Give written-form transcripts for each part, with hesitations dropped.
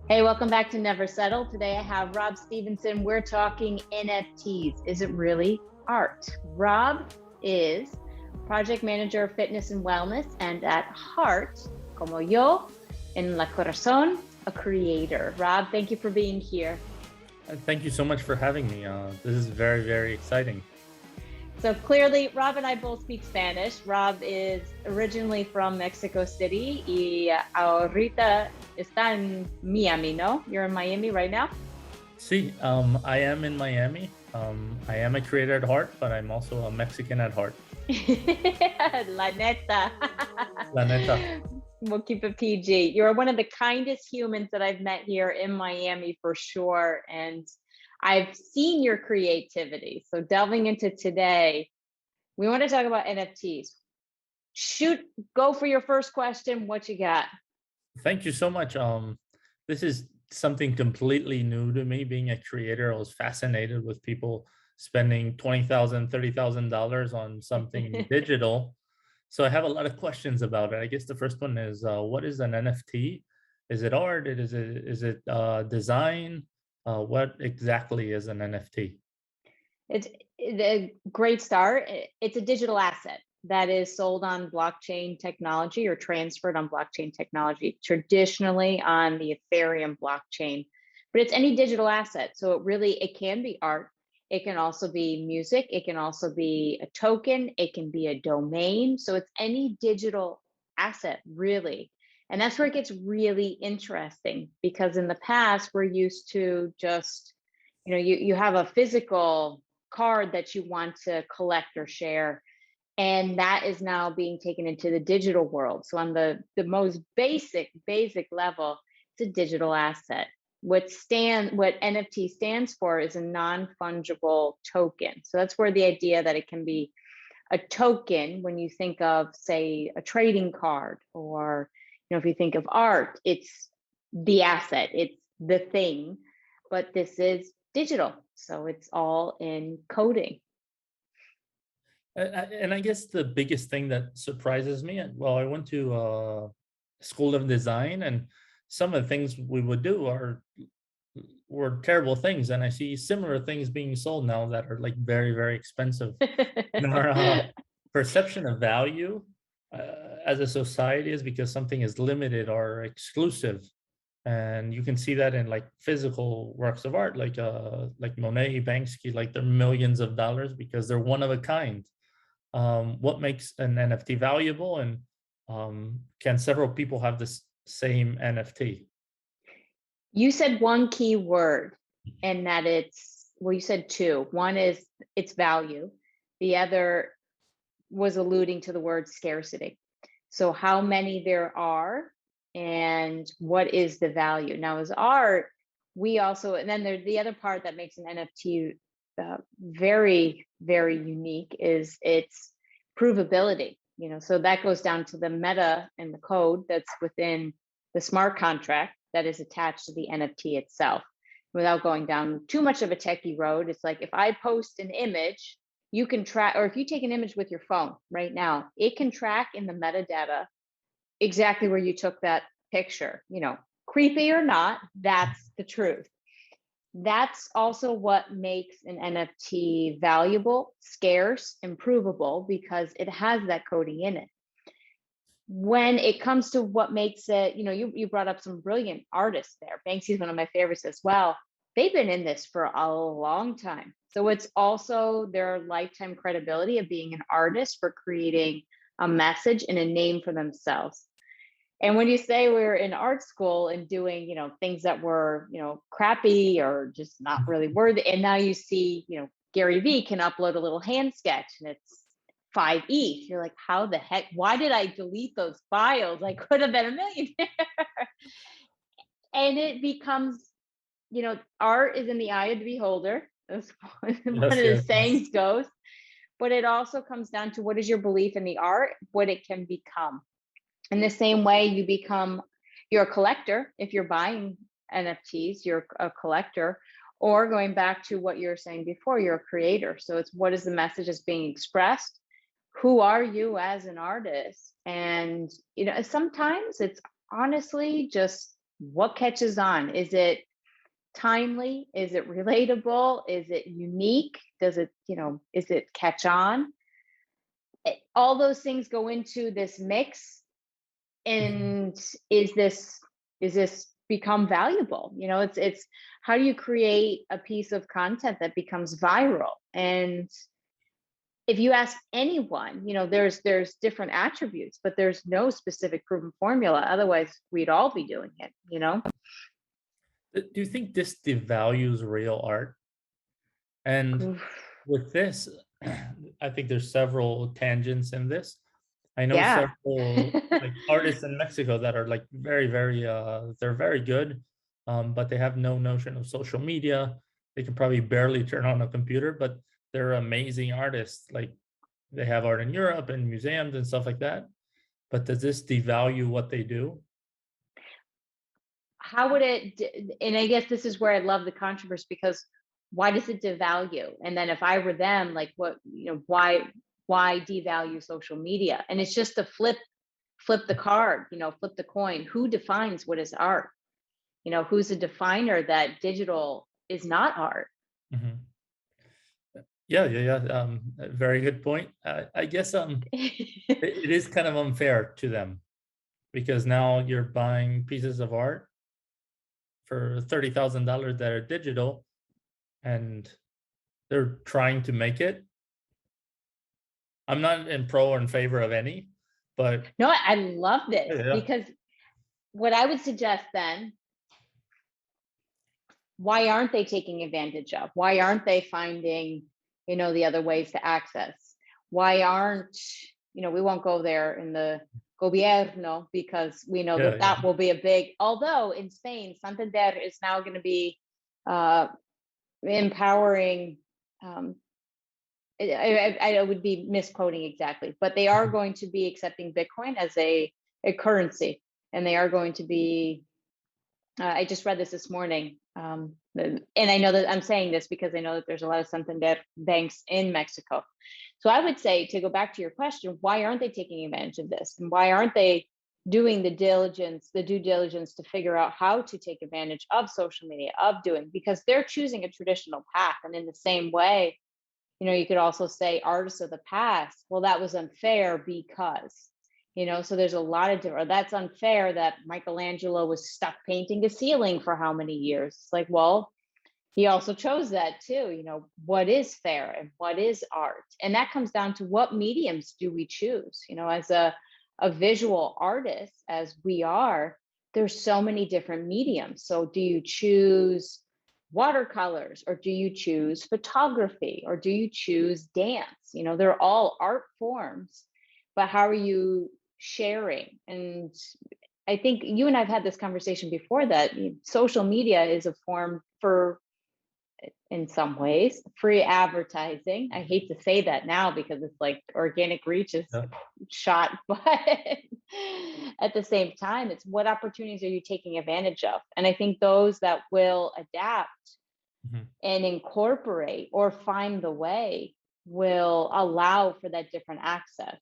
Hey, welcome back to Never Settle. Today I have Rob Stevenson. We're talking NFTs. Is it really art? Rob is project manager of fitness and wellness, and at heart, como yo, en la corazón, a creator. Rob, thank you for being here. Thank you so much for having me. This is very, very exciting. So clearly, Rob and I both speak Spanish. Rob is originally from Mexico City y ahorita está en Miami, ¿no? You're in Miami right now? See, I am in Miami. I am a creator at heart, but I'm also a Mexican at heart. La neta. La neta. We'll keep it PG. You're one of the kindest humans that I've met here in Miami for sure. And I've seen your creativity. So delving into today, we want to talk about NFTs. Shoot, go for your first question. What you got? Thank you so much. This is something completely new to me. Being a creator, I was fascinated with people spending $20,000, $30,000 on something digital. So I have a lot of questions about it. I guess the first one is, what is an NFT? Is it art? Is it design? What exactly is an NFT? It's a great start. It's a digital asset that is sold on blockchain technology or transferred on blockchain technology, traditionally on the Ethereum blockchain. But it's any digital asset. So it can be art. It can also be music. It can also be a token. It can be a domain. So it's any digital asset, really. And that's where it gets really interesting because in the past, we're used to just, you have a physical card that you want to collect or share, and that is now being taken into the digital world. So on the most basic level, it's a digital asset. What NFT stands for is a non-fungible token. So that's where the idea that it can be a token, when you think of, say, a trading card, or if you think of art, it's the asset, it's the thing, but this is digital, so it's all in coding. And I guess the biggest thing that surprises me, well, I went to school of design, and some of the things we would do were terrible things, and I see similar things being sold now that are like very, very expensive. And our perception of value as a society is because something is limited or exclusive, and you can see that in like physical works of art, like Monet, Banksy, like they're millions of dollars because they're one of a kind. What makes an NFT valuable, and can several people have this same NFT? You said one key word, and that you said two. One is its value. The other was alluding to the word scarcity. So how many there are and what is the value. Now, as art, we also, and then there's the other part that makes an NFT very, very unique is its provability. So that goes down to the meta and the code that's within the smart contract that is attached to the NFT itself. Without going down too much of a techie road, it's like if I post an image, you can track, or if you take an image with your phone right now, it can track in the metadata exactly where you took that picture. Creepy or not, that's the truth. That's also what makes an NFT valuable, scarce, and provable, because it has that coding in it. When it comes to what makes it, you brought up some brilliant artists there. Banksy is one of my favorites as well. They've been in this for a long time. So it's also their lifetime credibility of being an artist for creating a message and a name for themselves. And when you say we're in art school and doing, things that were, crappy or just not really worthy, and now you see, Gary Vee can upload a little hand sketch and it's 5 ETH. You're like, how the heck? Why did I delete those files? I could have been a millionaire. And it becomes, art is in the eye of the beholder, as one of Yes, the yes, sayings goes. But it also comes down to what is your belief in the art, what it can become. In the same way, you're a collector. If you're buying NFTs, you're a collector. Or going back to what you were saying before, you're a creator. So it's, what is the message that's being expressed? Who are you as an artist? And sometimes it's honestly just what catches on? Is it timely? Is it relatable? Is it unique? Does it, is it catch on? All those things go into this mix. Mhm. And is this become valuable? It's how do you create a piece of content that becomes viral? And if you ask anyone, there's different attributes, but there's no specific proven formula. Otherwise, we'd all be doing it. Do you think this devalues real art? And Oof. with this, I think there's several tangents in this. I know Yeah. several like artists in Mexico that are like very, very they're very good, but they have no notion of social media. They can probably barely turn on a computer, but they're amazing artists. Like they have art in Europe and museums and stuff like that. But does this devalue what they do? How would and I guess this is where I love the controversy, because why does it devalue? And then if I were them, like, what, why devalue social media? And it's just to flip the card, flip the coin. Who defines what is art? Who's a definer that digital is not art? Mhm. Yeah, yeah, yeah. A very good point. I guess it is kind of unfair to them because now you're buying pieces of art for $30,000 that are digital, and they're trying to make it. I'm not in pro or in favor of any, but No, I love this, yeah, yeah. because what I would suggest then, why aren't they taking advantage of? Why aren't they finding, the other ways to access? Why aren't, we won't go there in the gobierno, because we know Yeah, that yeah. that will be a big, although in Spain, Santander is now going to be uh, empowering. Um, I would be misquoting exactly, but they are Mhm. going to be accepting Bitcoin as a currency, and they are going to be. I just read this morning, and I know that I'm saying this because I know that there's a lot of Santander banks in Mexico. So I would say, to go back to your question, why aren't they taking advantage of this, and why aren't they doing the due diligence to figure out how to take advantage of social media, of doing, because they're choosing a traditional path. And in the same way, you could also say artists of the past, well, that was unfair because, so there's a lot of different, that's unfair that Michelangelo was stuck painting a ceiling for how many years. It's like, well, he also chose that too. What is fair and what is art? And that comes down to, what mediums do we choose? As a visual artist, as we are, there's so many different mediums. So do you choose watercolors, or do you choose photography, or do you choose dance? They're all art forms, but how are you sharing? And I think you and I've had this conversation before, that social media is a form for, in some ways, free advertising. I hate to say that now, because it's like organic reach is Yeah. shot, but at the same time, it's what opportunities are you taking advantage of? And I think those that will adapt Mhm. and incorporate or find the way will allow for that different access.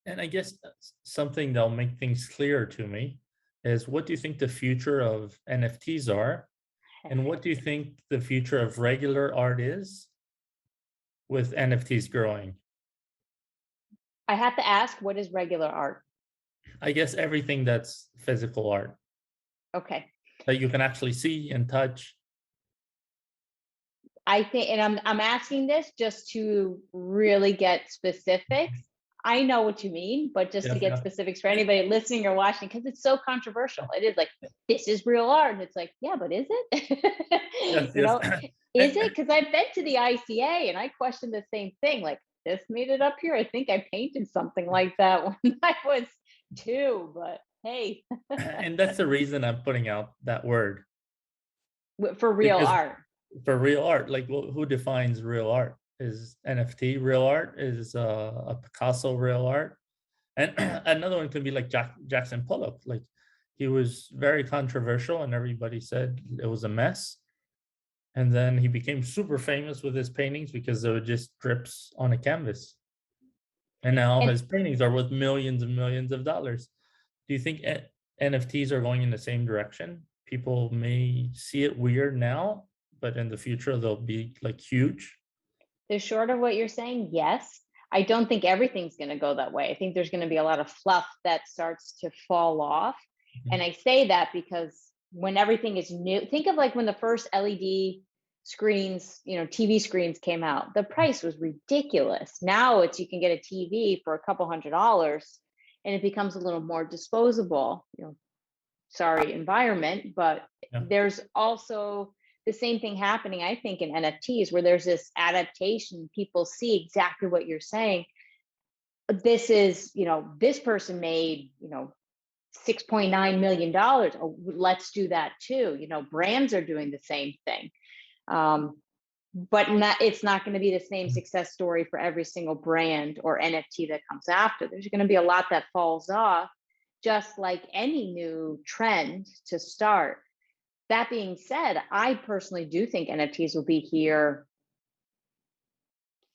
And I guess something that'll make things clearer to me is, what do you think the future of NFTs are? And what do you think the future of regular art is with NFTs growing? I have to ask, what is regular art? I guess everything that's physical art Okay. that you can actually see and touch. I think, and I'm asking this just to really get specifics. I know what you mean, but just to Yes, get yeah. specifics for anybody listening or watching, because it's so controversial. It is like, this is real art, and it's like, yeah, but is it? Yes, yes. Is And it? Because I've been to the ICA and I questioned the same thing. Like, this made it up here. I think I painted something like that when I was 2, but hey, and that's the reason I'm putting out that word, for real because art. for real art, like, who defines real art? Is NFT real art? Is a Picasso real art? And another one could be like Jackson Pollock. Like, he was very controversial, and everybody said it was a mess. And then he became super famous with his paintings because they were just drips on a canvas. And now And his paintings are worth millions and millions of dollars. Do you think NFTs are going in the same direction. People may see it weird now, but in the future they'll be like huge. The short of what you're saying, yes. I don't think everything's going to go that way. I think there's going to be a lot of fluff that starts to fall off. And Mhm. I say that because when everything is new, think of like when the first LED screens, TV screens came out, the price was ridiculous. Now it's you can get a TV for a couple $100s and it becomes a little more disposable. Sorry, environment, but Yeah. there's also the same thing happening, I think, in NFTs where there's this adaptation. People see exactly what you're saying. This is, this person made, $6.9 million. Oh, let's do that too. Brands are doing the same thing. But it's not going to be the same success story for every single brand or NFT that comes after. There's going to be a lot that falls off, just like any new trend to start. That being said, I personally do think NFTs will be here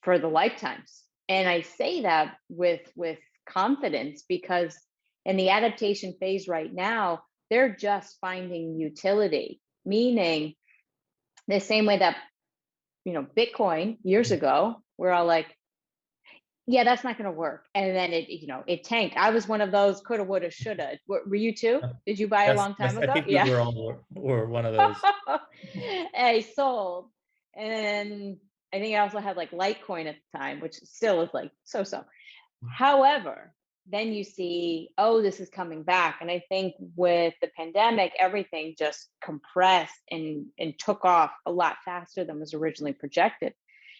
for the lifetimes. And I say that with confidence because in the adaptation phase right now, they're just finding utility, meaning the same way that, Bitcoin years ago, we're all like, yeah, that's not going to work. And then it tanked. I was one of those coulda, woulda, shoulda. Were you too? Did you buy a Yes, long yes, time I ago? think we Yeah. were all were one of those. I sold. And I think I also had like Litecoin at the time, which still is like so. However, then you see, oh, this is coming back. And I think with the pandemic, everything just compressed and took off a lot faster than was originally projected.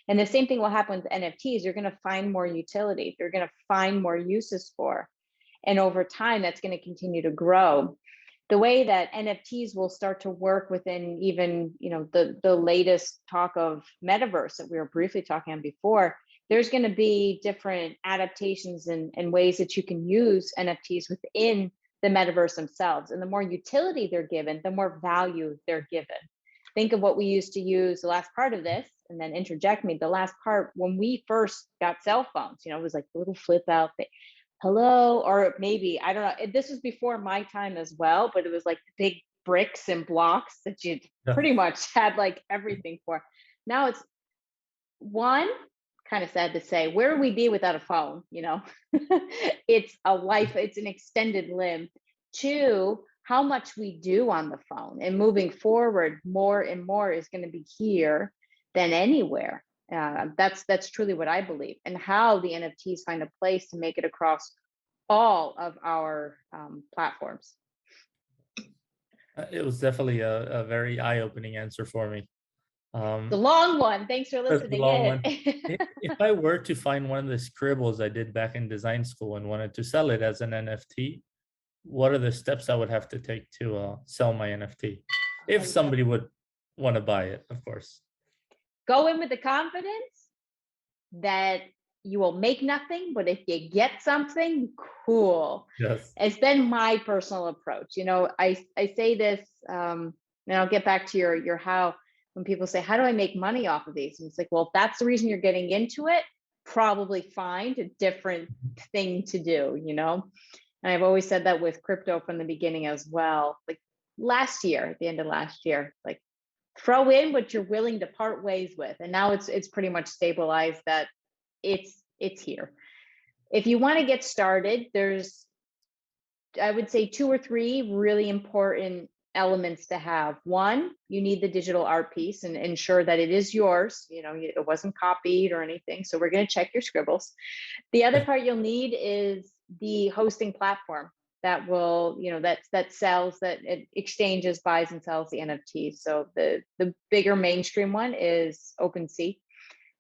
And the same thing will happen with NFTs. You're going to find more utility. You're going to find more uses for. And over time, that's going to continue to grow. The way that NFTs will start to work within even, the latest talk of metaverse that we were briefly talking on before, there's going to be different adaptations and ways that you can use NFTs within the metaverse themselves. And the more utility they're given, the more value they're given. Think of what we used to use the last part of this, and then interject me. The last part, when we first got cell phones, it was like the little flip out thing. Hello, or maybe, I don't know. This was before my time as well, but it was like big bricks and blocks that you Yeah. pretty much had like everything for. Now it's one, kind of sad to say, where would we be without a phone? It's a life, it's an extended limb. Two, how much we do on the phone, and moving forward, more and more is going to be here than anywhere. That's truly what I believe, and how the NFTs find a place to make it across all of our platforms. It was definitely a very eye-opening answer for me. The long one. Thanks for That's a listening long in. one. If I were to find one of the scribbles I did back in design school and wanted to sell it as an NFT, what are the steps I would have to take to sell my NFT? If somebody would want to buy it, of course. Go in with the confidence that you will make nothing, but if you get something, cool. Yes. It's been my personal approach. I say this, and I'll get back to your how. When people say, how do I make money off of these? And it's like, well, if that's the reason you're getting into it, probably find a different thing to do, And I've always said that with crypto from the beginning as well. Like last year, at the end of last year, like throw in what you're willing to part ways with. And now it's pretty much stabilized that it's here. If you want to get started, there's, I would say, 2 or 3 really important elements to have. One, you need the digital art piece and ensure that it is yours. It wasn't copied or anything. So we're going to check your scribbles. The other part you'll need is the hosting platform that will, that sells, that it exchanges, buys and sells the NFTs. So the bigger mainstream one is OpenSea.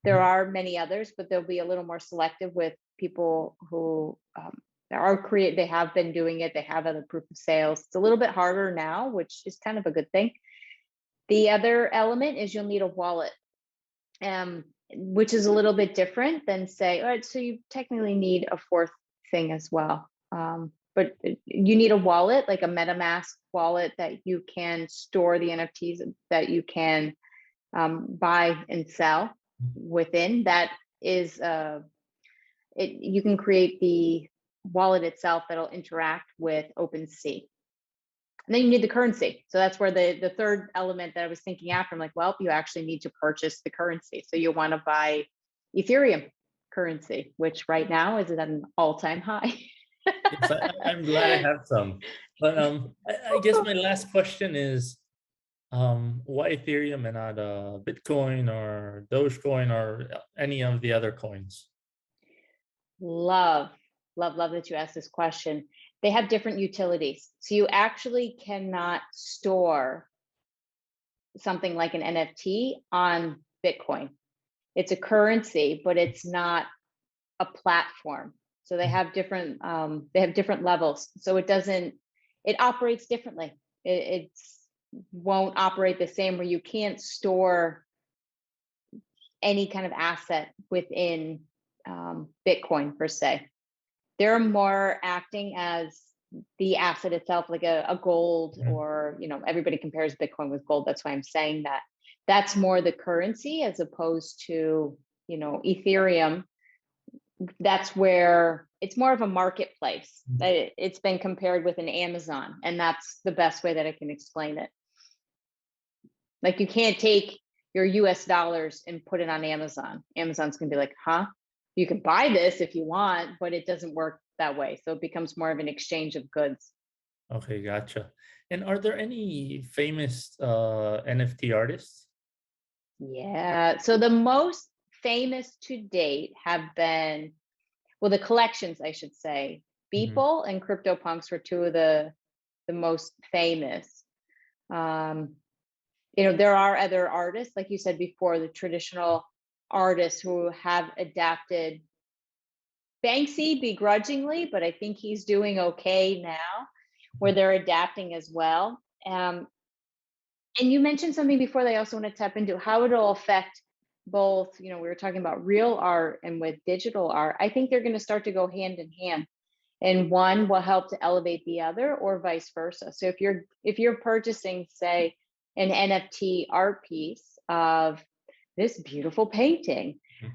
There are many others, but they'll be a little more selective with people who they have been doing it. They have other proof of sales. It's a little bit harder now, which is kind of a good thing. The other element is you'll need a wallet, which is a little bit different than say, all right, so you technically need a fourth thing as well. But you need a wallet, like a MetaMask wallet that you can store the NFTs that you can buy and sell within. That is, you can create the wallet itself that'll interact with OpenSea. And then you need the currency. So that's where the third element that I was thinking after, I'm like, well, you actually need to purchase the currency. So you want to buy Ethereum currency, which right now is at an all-time high. Yes, I'm glad I have some. But I guess my last question is, why Ethereum and not Bitcoin or Dogecoin or any of the other coins? Love, love that you asked this question. They have different utilities. So you actually cannot store something like an NFT on Bitcoin. It's a currency, but it's not a platform. So they have different levels. So it operates differently. It's won't operate the same where you can't store any kind of asset within Bitcoin per se. They're more acting as the asset itself, like a gold, Mhm. or everybody compares Bitcoin with gold. That's why I'm saying that. That's more the currency as opposed to Ethereum. That's where it's more of a marketplace. It's been compared with an Amazon, and that's the best way that I can explain it. Like, you can't take your US dollars and put it on Amazon. Amazon's gonna be like, huh? You can buy this if you want, but it doesn't work that way. So it becomes more of an exchange of goods. Okay, gotcha. And are there any famous NFT artists? Yeah. So the most famous to date have been, well, the collections, I should say. Mhm. Beeple and CryptoPunks were two of the most famous. Um, there are other artists, like you said before, the traditional artists who have adapted. Banksy begrudgingly, but I think he's doing okay now, where they're adapting as well. And you mentioned something before that I also want to tap into how it'll affect both. We were talking about real art and with digital art. I think they're going to start to go hand in hand, and one will help to elevate the other, or vice versa. So if you're purchasing, say, an NFT art piece of this beautiful painting, Mhm.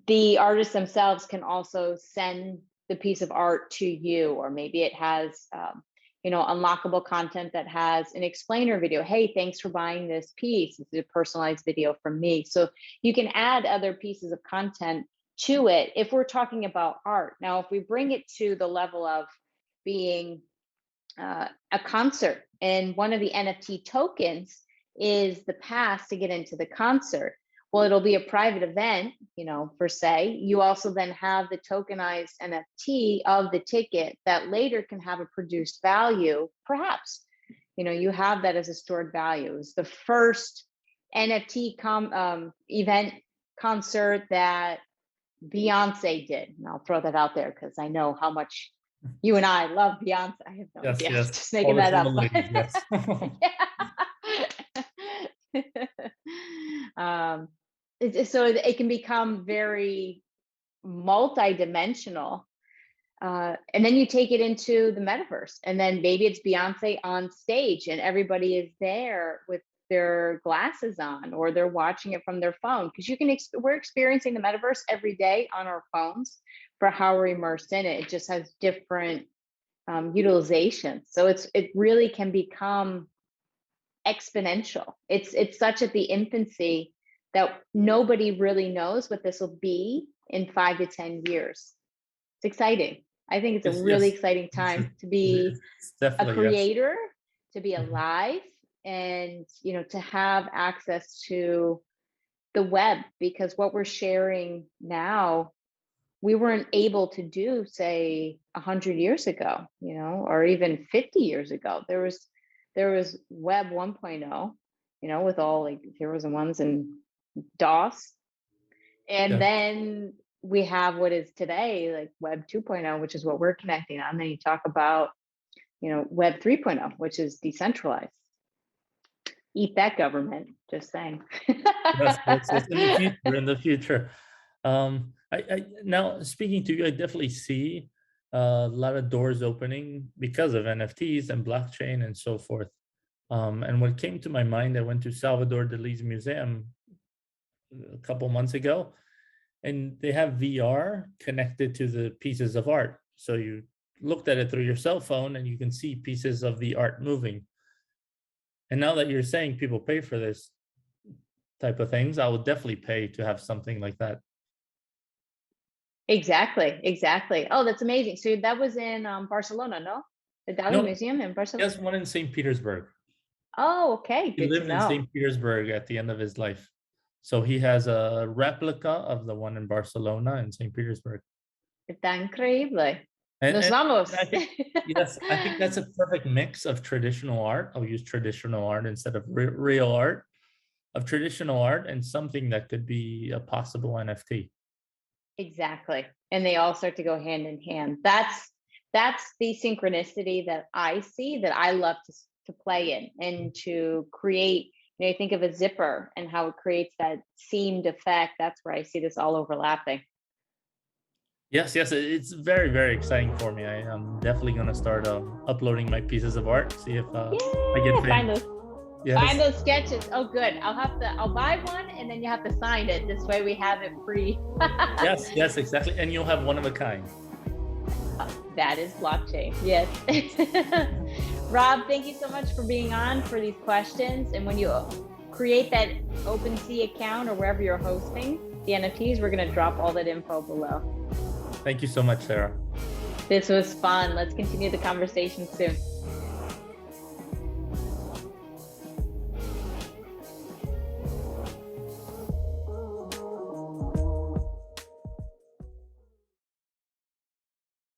the artists themselves can also send the piece of art to you, or maybe it has unlockable content that has an explainer video. Hey, thanks for buying this piece. This is a personalized video from me. So you can add other pieces of content to it if we're talking about art. Now, if we bring it to the level of being a concert, and one of the NFT tokens is the pass to get into the concert. Well, it'll be a private event, per se. You also then have the tokenized NFT of the ticket that later can have a produced value, perhaps. You have that as a stored value. It's the first NFT event concert that Beyonce did. And I'll throw that out there because I know how much you and I love Beyonce. I have no Yes, idea. yes. Just All making the that up. similarities, yes. Yeah. So it can become very multi-dimensional. And then you take it into the metaverse, and then maybe it's Beyonce on stage and everybody is there with their glasses on, or they're watching it from their phone, because we're experiencing the metaverse every day on our phones for how we're immersed in it. It just has different utilization. So it really can become exponential. It's such at the infancy that nobody really knows what this will be in 5 to 10 years. It's exciting. I think it's a Yes, really yes. exciting It's, time to be it's a definitely yes. creator, to be Mhm. alive, and to have access to the web, because what we're sharing now, we weren't able to do, say, 100 years ago, or even 50 years ago. There was web 1.0, with all like zeros and ones and DOS. And Yes. then we have what is today like web 2.0, which is what we're connecting on. Then you talk about, web 3.0, which is decentralized. Eat that, government, just saying. Yes, yes, yes. In the future, in the future. I now speaking to you, I definitely see a lot of doors opening because of NFTs and blockchain and so forth. And what came to my mind, I went to Salvador Dali's museum a couple months ago, and they have VR connected to the pieces of art. So you looked at it through your cell phone and you can see pieces of the art moving. And now that you're saying people pay for this type of things, I would definitely pay to have something like that. Exactly, exactly. Oh, that's amazing. So that was in Barcelona, no? The Dali No, Museum in he Barcelona. has one in St. Petersburg. Oh, okay, He good to lived in know. St. Petersburg at the end of his life. So he has a replica of the one in Barcelona and St. Petersburg. Está increíble. And, Nos and, vamos. and I think, yes, I think that's a perfect mix of traditional art. I'll use traditional art instead of real art, of traditional art and something that could be a possible NFT. Exactly. And they all start to go hand in hand. That's the synchronicity that I see, that I love to play in and to create. You know, you think of a zipper and how it creates that seamed effect. That's where I see this all overlapping. Yes, yes, it's very, very exciting for me. I am definitely going to start uploading my pieces of art, see if I get Yeah, find famous. those find Yes, those sketches. Oh, good. I'll buy one and then you have to sign it. This way we have it free. yes, yes, exactly. And you'll have one of a kind. That is blockchain. Yes. Rob, thank you so much for being on for these questions. And when you create that OpenSea account or wherever you're hosting the NFTs, we're going to drop all that info below. Thank you so much, Sarah. This was fun. Let's continue the conversation soon.